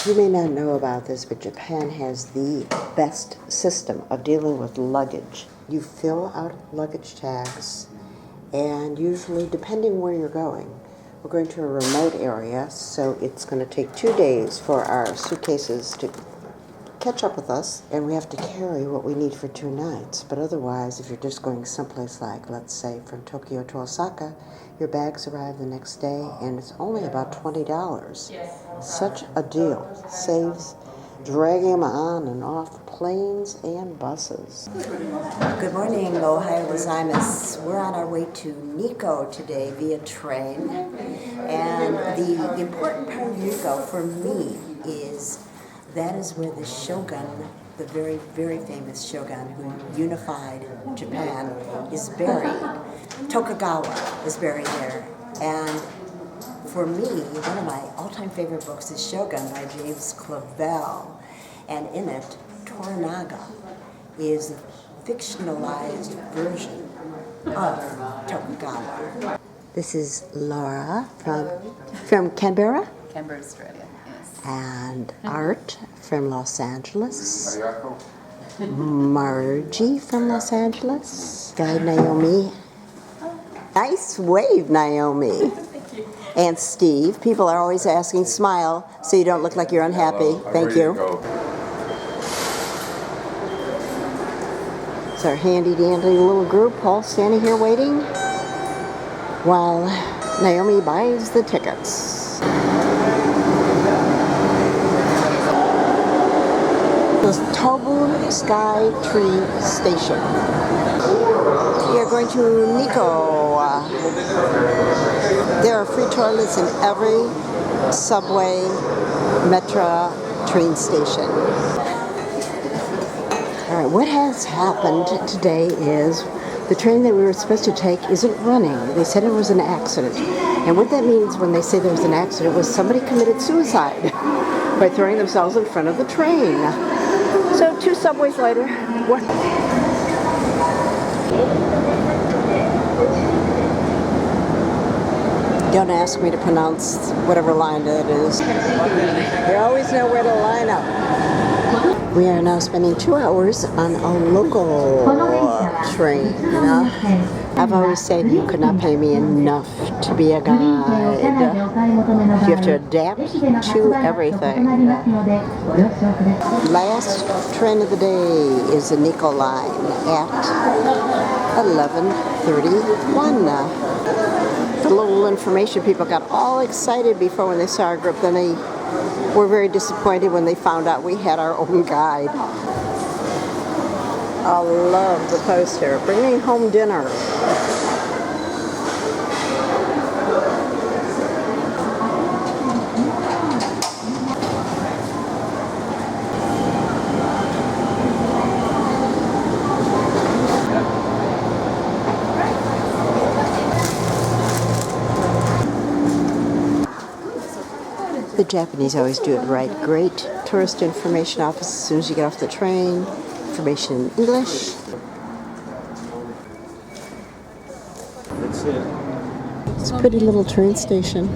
You may not know about this, but Japan has the best system of dealing with luggage. You fill out luggage tags, and usually, depending where you're going, we're going to a remote area, so it's going to take 2 days for our suitcases to catch up with us, and we have to carry what we need for 2 nights. But otherwise, if you're just going someplace like, let's say, from Tokyo to Osaka, your bags arrive the next day, and it's only about $20. Such a deal. Saves dragging them on and off planes and buses. Good morning, Ohio gozaimasu. We're on our way to Nikko today via train. And the important part of Nikko for me is that is where the shogun, the very, very famous shogun who unified Japan, is buried. Tokugawa is buried there. And for me, one of my all-time favorite books is Shogun by James Clavell. And in it, Toranaga is a fictionalized version of Tokugawa. This is Laura from Canberra. Canberra, Australia, yes. And Art from Los Angeles. Margie from Los Angeles. Guide Naomi. Nice wave, Naomi. Thank you. And Steve. People are always asking, smile so you don't look like you're unhappy. Thank you. It's our handy dandy little group all standing here waiting while Naomi buys the tickets. The Tobu Sky Tree Station. We are going to Nikko. There are free toilets in every subway, metro, train station. All right, what has happened today is the train that we were supposed to take isn't running. They said it was an accident. And what that means when they say there was an accident was somebody committed suicide by throwing themselves in front of the train. So 2 subways later, what? Don't ask me to pronounce whatever line that is. You always know where to line up. We are now spending 2 hours on a local train. I've always said you could not pay me enough to be a guide. You have to adapt to everything. Last train of the day is the Nikko line at 11:31. The little information people got all excited before when they saw our group, then they were very disappointed when they found out we had our own guide. I love the poster, bringing home dinner. The Japanese always do it right. Great tourist information office as soon as you get off the train. Information in English. It's a pretty little train station.